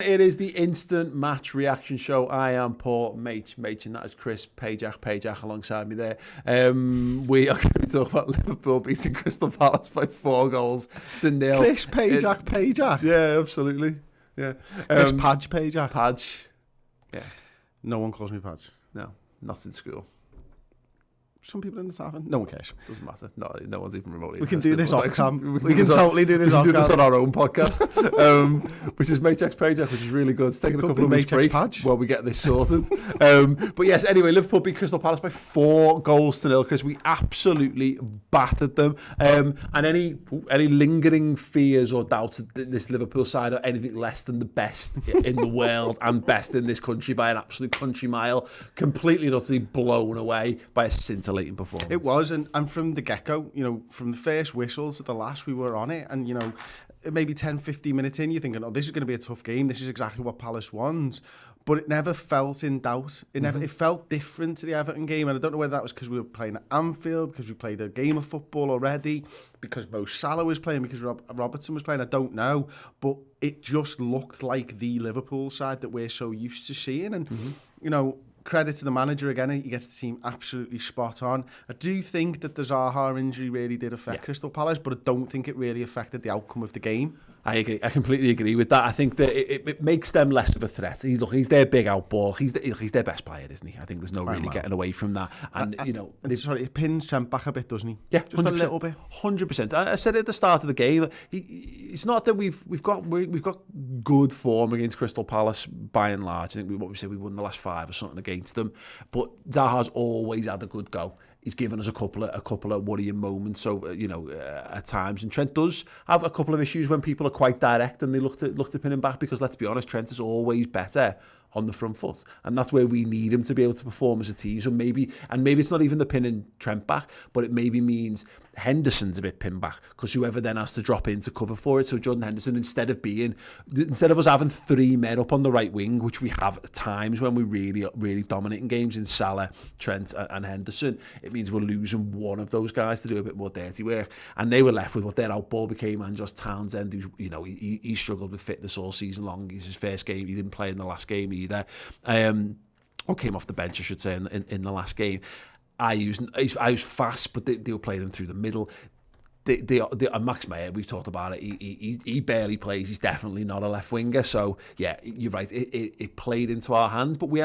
It is the instant match reaction show. I am Paul Mach, and that is Chris Pajak alongside me there. We are going to talk about Liverpool beating Crystal Palace by 4-0. Chris Pajak. Yeah, absolutely. Yeah. Chris Pajak. Paj. Yeah. No one calls me Paj. No, not in school. Some people in the tavern. No one cares. Doesn't matter. No one's even remotely We can do this off cam. We can totally do this off cam. cam. Do this on our own podcast, which is Matex Pajak, which is really good. It's taking a couple of weeks break while we get this sorted. But yes, anyway, Liverpool beat Crystal Palace by 4-0, Chris. We absolutely battered them. And any lingering fears or doubts that this Liverpool side are anything less than the best in the world and best in this country by an absolute country mile, completely and utterly blown away by a scintillating performance. It was, and from the get-go, from the first whistle to the last, we were on it, and maybe 10-15 minutes in, you're thinking, oh, this is going to be a tough game, this is exactly what Palace wants, but it never felt in doubt. It felt different to the Everton game, and I don't know whether that was because we were playing at Anfield, because we played a game of football already, because Mo Salah was playing, because Robertson was playing, I don't know, but it just looked like the Liverpool side that we're so used to seeing, and credit to the manager again, he gets the team absolutely spot on. I do think that the Zaha injury really did affect Crystal Palace, but I don't think it really affected the outcome of the game. I agree. I completely agree with that. I think that it makes them less of a threat. He's their big out ball. He's their best player, isn't he? I think there's no really getting away from that. And it pins Trent back a bit, doesn't he? Yeah, just 100%. A little bit. 100%. I said at the start of the game, it's not that we've got good form against Crystal Palace by and large. I think we won the last 5 or something against them, but Zaha's always had a good go. He's given us a couple of worrying moments, at times. And Trent does have a couple of issues when people are quite direct and they look to pin him back, because let's be honest, Trent is always better on the front foot, and that's where we need him to be able to perform as a team. So maybe it's not even the pinning Trent back, but it maybe means Henderson's a bit pinned back, because whoever then has to drop in to cover for it. So Jordan Henderson, instead of us having 3 men up on the right wing, which we have at times when we really dominating games in Salah, Trent and Henderson, it means we're losing one of those guys to do a bit more dirty work, and they were left with what their outball became. And just Townsend, who's he struggled with fitness all season long. It's his first game, he didn't play in the last game either, or came off the bench, I should say, in the last game. I was fast, but they were playing them through the middle. Max Meyer, we've talked about it, he barely plays. He's definitely not a left winger. So yeah, you're right, it played into our hands, but we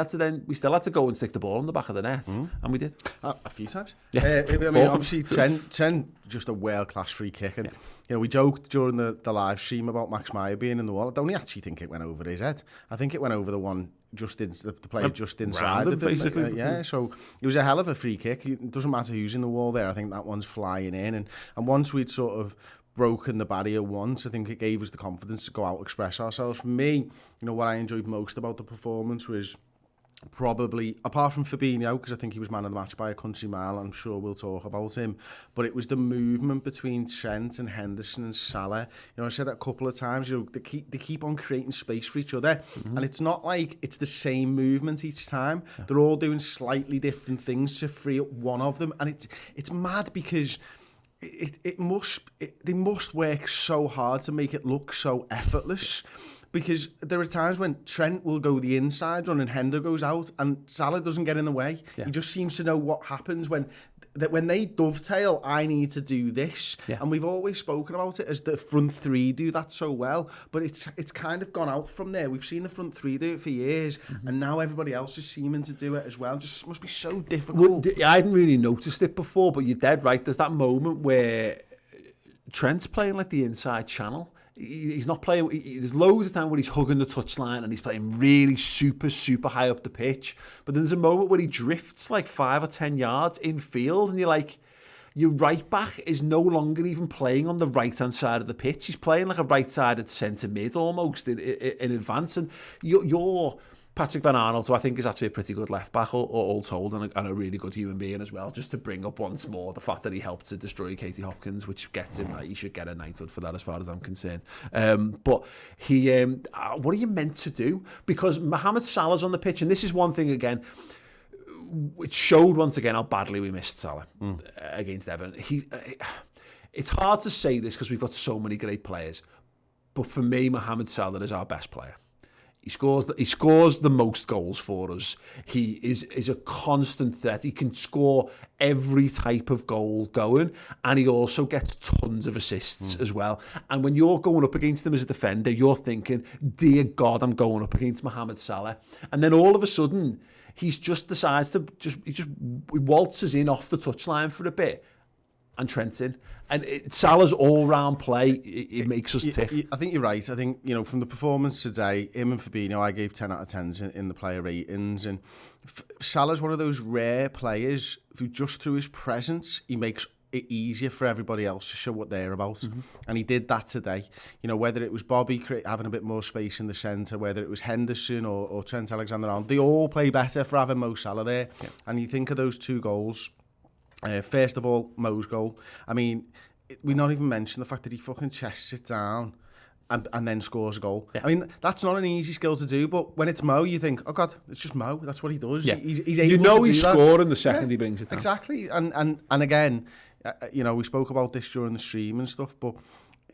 still had to go and stick the ball in the back of the net, and we did a few times. Yeah. Obviously Trent just a world-class free kick, and we joked during the live stream about Max Meyer being in the wall. I don't actually think it went over his head. I think it went over the one the player just inside of him, basically. So it was a hell of a free kick. It doesn't matter who's in the wall there. I think that one's flying in, and once we'd sort of broken the barrier once, I think it gave us the confidence to go out, express ourselves. For me, what I enjoyed most about the performance was probably, apart from Fabinho, because I think he was man of the match by a country mile, I'm sure we'll talk about him, but it was the movement between Trent and Henderson and Salah. I said that a couple of times, they keep on creating space for each other, and it's not like it's the same movement each time. They're all doing slightly different things to free up one of them, and it's mad, because they must work so hard to make it look so effortless. Because there are times when Trent will go the inside run and Hendo goes out, and Salah doesn't get in the way. Yeah. He just seems to know what happens when they dovetail. I need to do this, and we've always spoken about it as the front 3 do that so well. But it's kind of gone out from there. We've seen the front 3 do it for years, and now everybody else is seeming to do it as well. It just must be so difficult. Well, I hadn't really noticed it before, but you're dead right. There's that moment where Trent's playing like the inside channel. He's not playing. There's loads of time where he's hugging the touchline and he's playing really super high up the pitch. But then there's a moment where he drifts like 5 or 10 yards in field, and you're like, your right back is no longer even playing on the right hand side of the pitch. He's playing like a right-sided centre mid almost in advance, and you're Patrick Van Arnold, who I think is actually a pretty good left back, all told, and a really good human being as well. Just to bring up once more the fact that he helped to destroy Katie Hopkins, which gets him, he should get a knighthood for that, as far as I'm concerned. But he, what are you meant to do? Because Mohamed Salah's on the pitch, and this is one thing again. It showed once again how badly we missed Salah against Everton. It's hard to say this because we've got so many great players, but for me, Mohamed Salah is our best player. He scores the most goals for us. He is a constant threat. He can score every type of goal going, and he also gets tons of assists as well. And when you're going up against him as a defender, you're thinking, dear God, I'm going up against Mohamed Salah. And then all of a sudden, he's just decides to he waltzes in off the touchline for a bit, and Trent in. And Salah's all-round play, it makes us tick. I think you're right. I think, from the performance today, him and Fabinho, I gave 10 out of 10s in the player ratings. And Salah's one of those rare players who just through his presence, he makes it easier for everybody else to show what they're about. And he did that today. Whether it was Bobby having a bit more space in the centre, whether it was Henderson or Trent Alexander-Arnold, they all play better for having Mo Salah there. Yeah. And you think of those 2 goals. First of all, Mo's goal. I mean, we not even mention the fact that he fucking chests it down and then scores a goal. Yeah. I mean, that's not an easy skill to do, but when it's Mo, you think, oh God, it's just Mo. That's what he does. Yeah. He's able to do he's that. scoring the second he brings it down. Exactly. And again, we spoke about this during the stream and stuff, but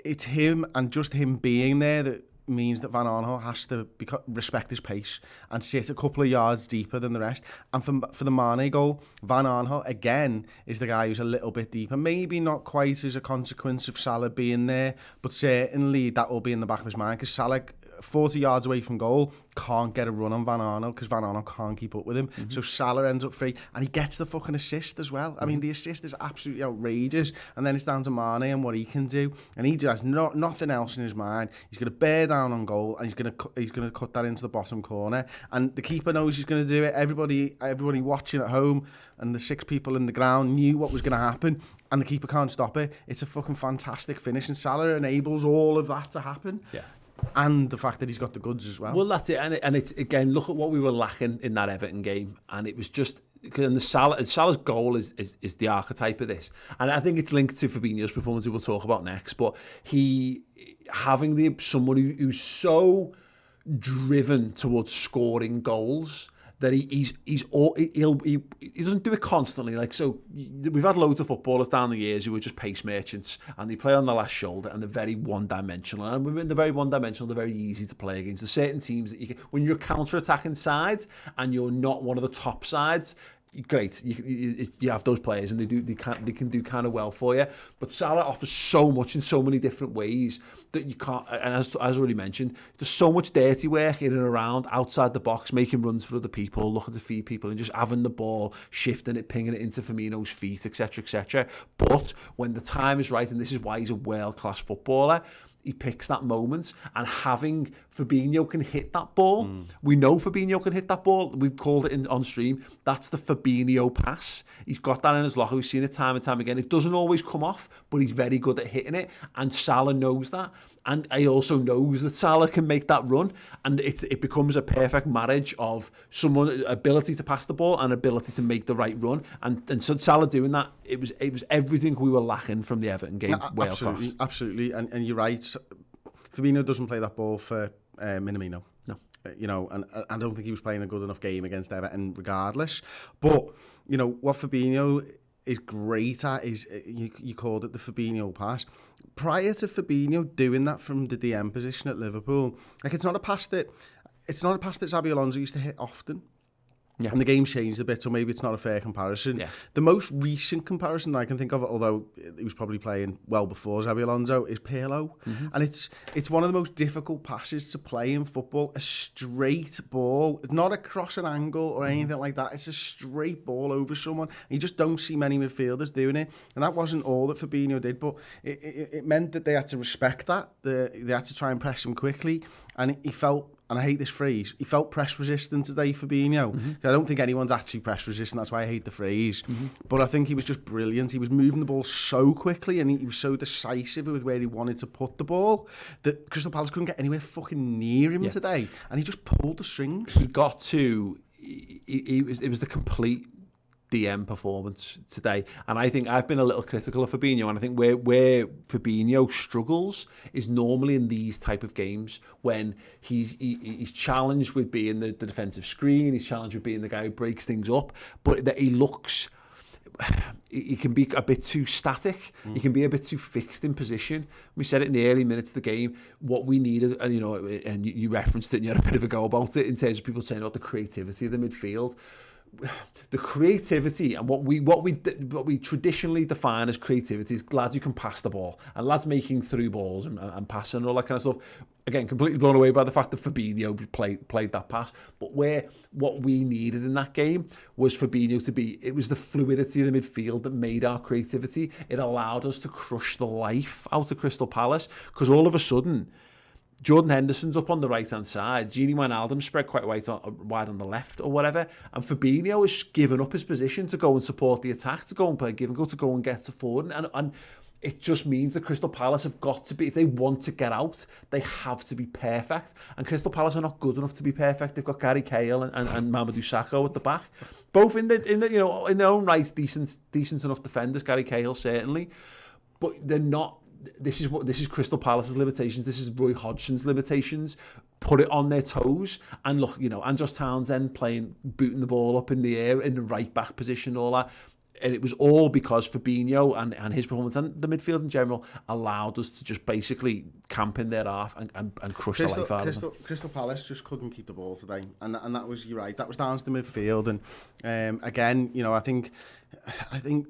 it's him and just him being there that means that Van Aanholt has to respect his pace and sit a couple of yards deeper than the rest. And for the Mane goal, Van Aanholt, again, is the guy who's a little bit deeper. Maybe not quite as a consequence of Salah being there, but certainly that will be in the back of his mind, because Salah, 40 yards away from goal, can't get a run on Van Aanholt because Van Aanholt can't keep up with him. So Salah ends up free, and he gets the fucking assist as well. I mean, the assist is absolutely outrageous, and then it's down to Mane and what he can do, and he just has nothing else in his mind. He's going to bear down on goal, and he's going to cut that into the bottom corner, and the keeper knows he's going to do it. Everybody watching at home and the 6 people in the ground knew what was going to happen, and the keeper can't stop it. It's a fucking fantastic finish, and Salah enables all of that to happen. Yeah. And the fact that he's got the goods as well. Well, that's it. And it's, again, look at what we were lacking in that Everton game. And it was just, and Salah's goal is the archetype of this. And I think it's linked to Fabinho's performance, we'll talk about next. But having someone who's so driven towards scoring goals, that he doesn't do it constantly. Like, so we've had loads of footballers down the years who are just pace merchants, and they play on the last shoulder, and they're very one-dimensional. And when they're very one-dimensional, they're very easy to play against. There's certain teams that when you're a counter-attacking side and you're not one of the top sides, great, you have those players, and they can do kind of well for you. But Salah offers so much in so many different ways that you can't. And as already mentioned, there's so much dirty work in and around outside the box, making runs for other people, looking to feed people, and just having the ball, shifting it, pinging it into Firmino's feet, etc., etc. But when the time is right, and this is why he's a world-class footballer, he picks that moment, and having Fabinho can hit that ball. We know Fabinho can hit that ball. We've called it on stream. That's the Fabinho pass. He's got that in his locker. We've seen it time and time again. It doesn't always come off, but he's very good at hitting it, and Salah knows that. And he also knows that Salah can make that run, and it becomes a perfect marriage of someone's ability to pass the ball and ability to make the right run. And so Salah doing that, it was everything we were lacking from the Everton game. Absolutely, and you're right. Fabinho doesn't play that ball for Minamino. No. And I don't think he was playing a good enough game against Everton regardless. But, what Fabinho is great at is, you called it the Fabinho pass. Prior to Fabinho doing that from the DM position at Liverpool, it's not a pass that Xabi Alonso used to hit often. Yeah. And the game's changed a bit, so maybe it's not a fair comparison. Yeah. The most recent comparison I can think of, although he was probably playing well before Xabi Alonso, is Pirlo. And it's one of the most difficult passes to play in football. A straight ball, not across an angle or anything like that. It's a straight ball over someone. And you just don't see many midfielders doing it. And that wasn't all that Fabinho did, but it meant that they had to respect that. They had to try and press him quickly. And he felt, and I hate this phrase, he felt press resistant today, Fabinho. I don't think anyone's actually press resistant, that's why I hate the phrase. But I think he was just brilliant. He was moving the ball so quickly, and he was so decisive with where he wanted to put the ball, that Crystal Palace couldn't get anywhere fucking near him today. And he just pulled the strings. He got to, it was the complete DM performance today, and I think I've been a little critical of Fabinho, and I think where Fabinho struggles is normally in these type of games when he's challenged with being the defensive screen, he's challenged with being the guy who breaks things up, but that he looks, he can be a bit too static. He can be a bit too fixed in position. We said it in the early minutes of the game. What we needed, and and you referenced it, and you had a bit of a go about it in terms of people saying about the creativity of the midfield. The creativity and what we traditionally define as creativity is lads who can pass the ball and lads making through balls and passing and all that kind of stuff. Again, completely blown away by the fact that Fabinho played that pass. But what we needed in that game was Fabinho to be. It was the fluidity of the midfield that made our creativity. It allowed us to crush the life out of Crystal Palace, because all of a sudden, Jordan Henderson's up on the right-hand side. Gini Wijnaldum spread quite wide on the left or whatever. And Fabinho has given up his position to go and support the attack, to go and play give and go, to go and get to forward. And it just means that Crystal Palace have got to be, if they want to get out, they have to be perfect. And Crystal Palace are not good enough to be perfect. They've got Gary Cahill and Mamadou Sakho at the back. Both in their own right, decent enough defenders, Gary Cahill certainly. But they're not. This is Crystal Palace's limitations. This is Roy Hodgson's limitations. Put it on their toes, and look, Andros Townsend booting the ball up in the air in the right back position, all that. And it was all because Fabinho and his performance and the midfield in general allowed us to just basically camp in their half and crush the life out of them. Crystal Palace just couldn't keep the ball today, and that was, you're right, that was down to the midfield. And again, I think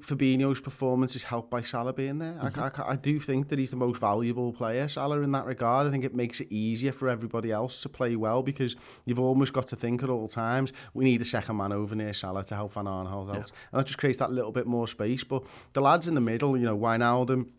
Fabinho's performance is helped by Salah being there. I do think that he's the most valuable player, Salah, in that regard. I think it makes it easier for everybody else to play well, because you've almost got to think at all times, we need a second man over near Salah to help Van Aanholt out. And that just creates that little bit more space. But the lads in the middle, Wijnaldum,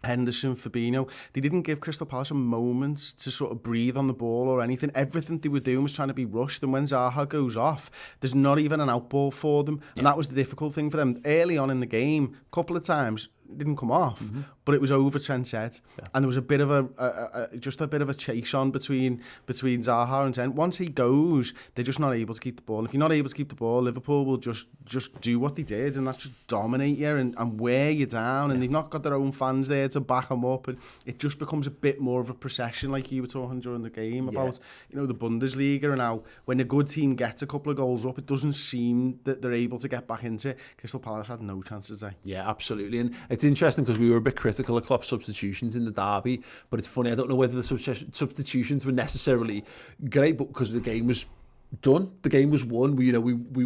Henderson, Fabinho, they didn't give Crystal Palace a moment to sort of breathe on the ball or anything. Everything they were doing was trying to be rushed, and when Zaha goes off, there's not even an outball for them. And that was the difficult thing for them. Early on in the game, a couple of times, didn't come off, but it was over, Trent said, and there was a bit of a chase on between Zaha and Trent. Once he goes, they're just not able to keep the ball. And if you're not able to keep the ball, Liverpool will just do what they did, and that's just dominate you and wear you down. And they've not got their own fans there to back them up, and it just becomes a bit more of a procession, like you were talking during the game about the Bundesliga, and how when a good team gets a couple of goals up, it doesn't seem that they're able to get back into it. Crystal Palace had no chances there. Yeah, absolutely. And it's interesting because we were a bit critical of Klopp's substitutions in the derby, but it's funny, I don't know whether the substitutions were necessarily great, but because the game was done, the game was won. We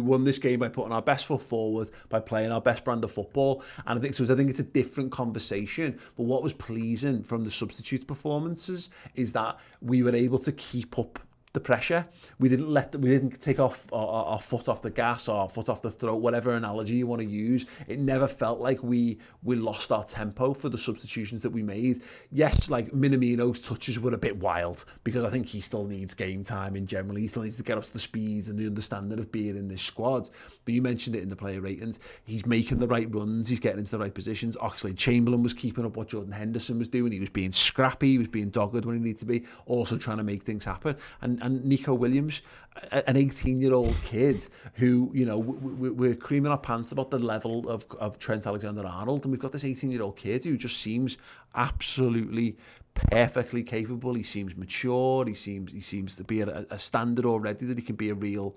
won this game by putting our best foot forward, by playing our best brand of football, and I think it's a different conversation. But what was pleasing from the substitute performances is that we were able to keep up the pressure. We didn't take our foot off the gas, or our foot off the throat, whatever analogy you want to use. It never felt like we lost our tempo for the substitutions that we made. Yes, like Minamino's touches were a bit wild, because I think he still needs game time in general. He still needs to get up to the speed and the understanding of being in this squad. But you mentioned it in the player ratings. He's making the right runs. He's getting into the right positions. Oxlade-Chamberlain was keeping up what Jordan Henderson was doing. He was being scrappy. He was being dogged when he needed to be. Also trying to make things happen. And Nico Williams, an 18-year-old kid who, we're creaming our pants about the level of Trent Alexander-Arnold, and we've got this 18-year-old kid who just seems absolutely perfectly capable. He seems mature. He seems to be at a standard already that he can be a real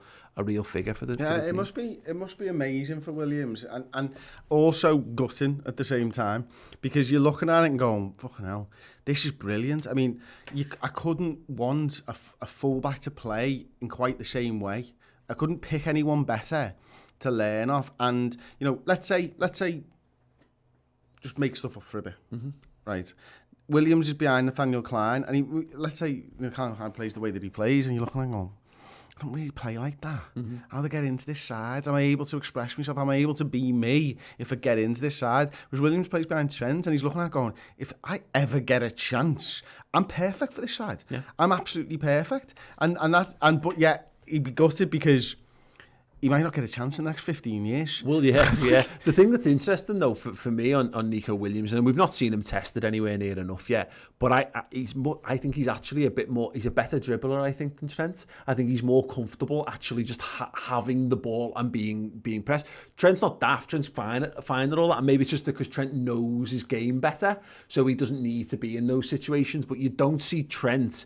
figure for the team. It must be amazing for Williams, and also gutting at the same time, because you're looking at it and going, fucking hell, this is brilliant. I mean, I couldn't want a fullback to play in quite the same way. I couldn't pick anyone better to learn off. And let's say just make stuff up for a bit, right? Williams is behind Nathaniel Klein, and let's say Klein plays the way that he plays, and you're looking and going, I don't really play like that. How do I get into this side? Am I able to express myself? Am I able to be me if I get into this side? Whereas Williams plays behind Trent, and he's looking at it going, if I ever get a chance, I'm perfect for this side. Yeah. I'm absolutely perfect. But yet he'd be gutted because he might not get a chance in the next 15 years. Well, yeah. The thing that's interesting, though, for me on Nico Williams, and we've not seen him tested anywhere near enough yet, but I think he's actually he's a better dribbler, I think, than Trent. I think he's more comfortable actually just having the ball and being pressed. Trent's not daft. Trent's fine at all that, and maybe it's just because Trent knows his game better, so he doesn't need to be in those situations. But you don't see Trent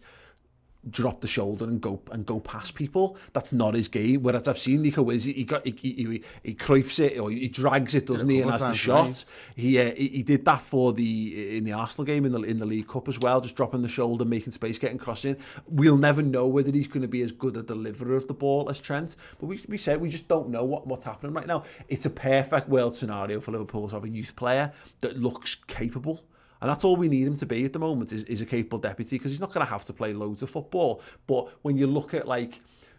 drop the shoulder and go past people. That's not his game. Whereas I've seen Nico Williams, he Cruyffs it, or he drags it, doesn't he, and has the shot. Right. He did that in the Arsenal game in the League Cup as well, just dropping the shoulder, making space, getting crossed in. We'll never know whether he's going to be as good a deliverer of the ball as Trent, but we said we just don't know what's happening right now. It's a perfect world scenario for Liverpool to have a youth player that looks capable. And that's all we need him to be at the moment is a capable deputy, because he's not going to have to play loads of football. But when you look at like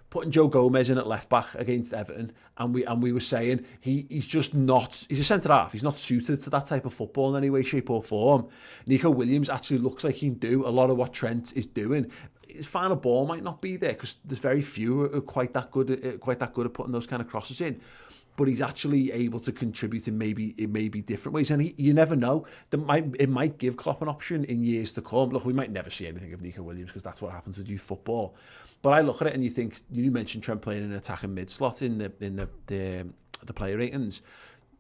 putting Joe Gomez in at left back against Everton, and we were saying he's just not, he's a centre half, he's not suited to that type of football in any way, shape or form. Nico Williams actually looks like he can do a lot of what Trent is doing. His final ball might not be there because there's very few who are quite that good at putting those kind of crosses in. But he's actually able to contribute in maybe different ways. And you never know. It might give Klopp an option in years to come. Look, we might never see anything of Nico Williams because that's what happens with youth football. But I look at it and you think, you mentioned Trent playing in an attacking mid-slot in the player ratings.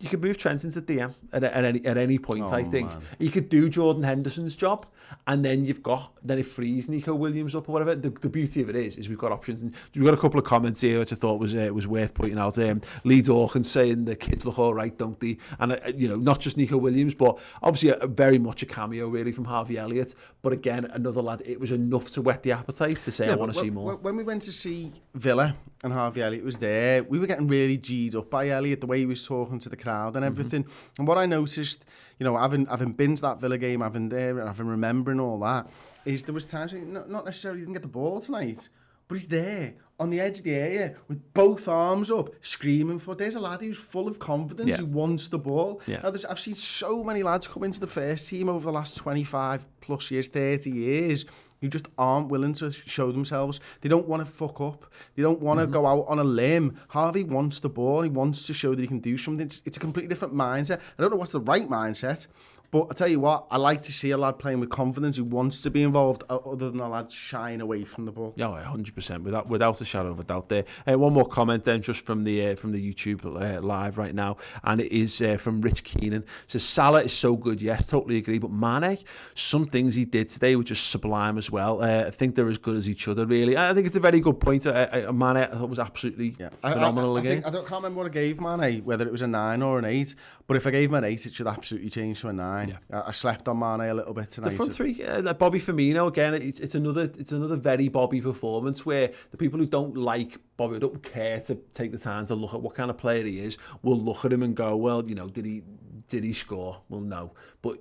You could move Trent into DM at any point, I think. Man. You could do Jordan Henderson's job, and then it frees Nico Williams up or whatever. The beauty of it is we've got options. And we've got a couple of comments here which I thought was worth pointing out. Lee Dawkins saying the kids look all right, don't they? And not just Nico Williams, but obviously very much a cameo really from Harvey Elliott. But again, another lad, it was enough to whet the appetite to say I want to see more. When we went to see Villa and Harvey Elliott was there, we were getting really G'd up by Elliott, the way he was talking to the crowd and everything. And what I noticed, having binged that Villa game, having remembering all that, is there was times not necessarily he didn't get the ball tonight, but he's there on the edge of the area with both arms up, screaming for. There's a lad who's full of confidence, who wants the ball. Yeah. Now, I've seen so many lads come into the first team over the last 25 plus years, 30 years, who just aren't willing to show themselves. They don't want to fuck up. They don't want to go out on a limb. Harvey wants the ball. He wants to show that he can do something. It's a completely different mindset. I don't know what's the right mindset, but I tell you what, I like to see a lad playing with confidence who wants to be involved, other than a lad shying away from the ball. Yeah, 100%, without a shadow of a doubt there. One more comment then, just from the YouTube live right now, and it is from Rich Keenan. It says, Salah is so good, yes, totally agree, but Mane, some things he did today were just sublime as well. I think they're as good as each other, really. I think it's a very good point. Mane, I thought, was absolutely phenomenal again. I can't remember what I gave Mane, whether it was a 9 or an 8, but if I gave him an 8, it should absolutely change to a 9. Yeah. I slept on Mane a little bit tonight. The front three, like Bobby Firmino again. It's another very Bobby performance where the people who don't like Bobby, who don't care to take the time to look at what kind of player he is, will look at him and go, well, did he score? Well, no, but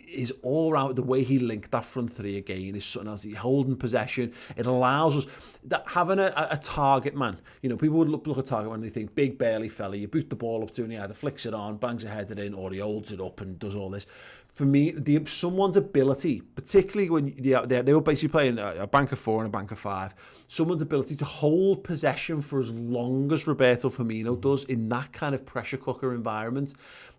is all around the way he linked that front three again is something else. He's holding possession. It allows us that having a target man. People would look at target man and they think big burly fella. You boot the ball up to him, he either flicks it on, bangs a header in, or he holds it up and does all this. For me, someone's ability, particularly when they were basically playing a bank of 4 and a bank of 5, someone's ability to hold possession for as long as Roberto Firmino does in that kind of pressure cooker environment,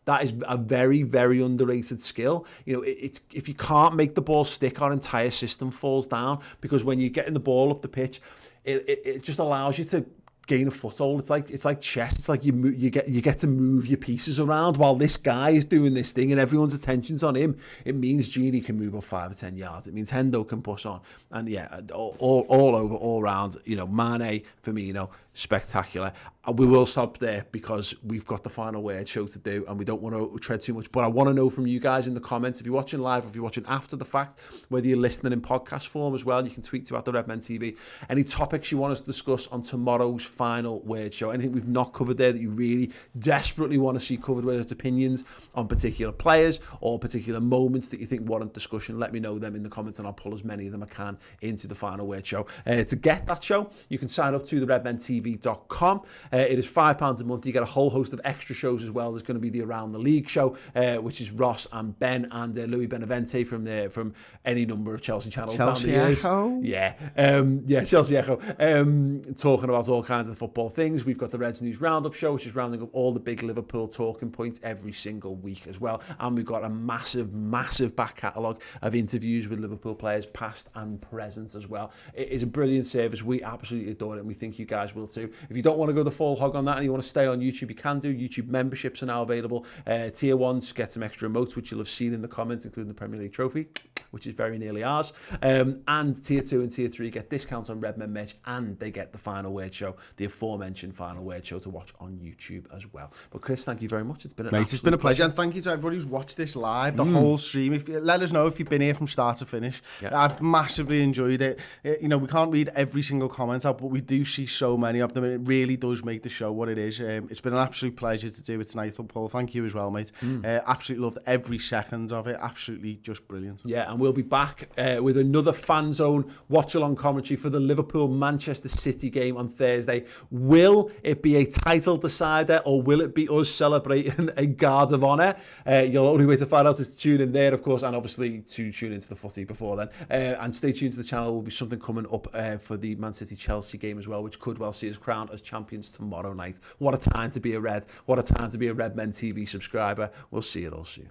that is a very, very underrated skill. If you can't make the ball stick, our entire system falls down, because when you're getting the ball up the pitch, it just allows you to gain a foothold. It's like chess. It's like you get to move your pieces around while this guy is doing this thing and everyone's attention's on him. It means Gini can move up 5 or 10 yards. It means Hendo can push on. And all over, all round, Mane, Firmino, spectacular. We will stop there because we've got the final word show to do and we don't want to tread too much. But I want to know from you guys in the comments, if you're watching live or if you're watching after the fact, whether you're listening in podcast form as well, you can tweet to @Redmen TV. Any topics you want us to discuss on tomorrow's final word show, anything we've not covered there that you really desperately want to see covered, whether it's opinions on particular players or particular moments that you think warrant discussion, let me know them in the comments and I'll pull as many of them I can into the final word show. To get that show, you can sign up to the redmentv.com. It is £5 a month. You get a whole host of extra shows as well. There's going to be the Around the League show, which is Ross and Ben and Louis Benavente from any number of Chelsea channels. Chelsea Echo? Yeah, Chelsea Echo. Talking about all kinds of football things. We've got the Reds News Roundup show, which is rounding up all the big Liverpool talking points every single week as well. And we've got a massive, massive back catalogue of interviews with Liverpool players, past and present as well. It is a brilliant service. We absolutely adore it and we think you guys will too. If you don't want to go the full full hog on that and you want to stay on YouTube, you can do. YouTube memberships are now available. Tier 1s get some extra emotes, which you'll have seen in the comments, including the Premier League trophy, which is very nearly ours. And Tier 2 and Tier 3 get discounts on Redmen merch, and they get the Final Word show, the aforementioned Final Word show, to watch on YouTube as well. But Chris, thank you very much. It's been Mate, it's been a pleasure. And thank you to everybody who's watched this live, the whole stream. Let us know if you've been here from start to finish. Yeah. I've massively enjoyed it. You know, we can't read every single comment out, but we do see so many of them. It really does make the show what it is. It's been an absolute pleasure to do it tonight, Paul. Thank you as well, mate. Absolutely loved every second of it. Absolutely just brilliant. Yeah, and we'll be back with another Fan Zone watch-along commentary for the Liverpool-Manchester City game on Thursday. Will it be a title decider, or will it be us celebrating a guard of honour? You'll only wait to find out is to tune in there, of course, and obviously to tune into the footy before then. And stay tuned to the channel. There will be something coming up for the Man City-Chelsea game as well, which could well see us crowned as champions tomorrow night. What a time to be a Red. What a time to be a Redmen TV subscriber. We'll see you all soon.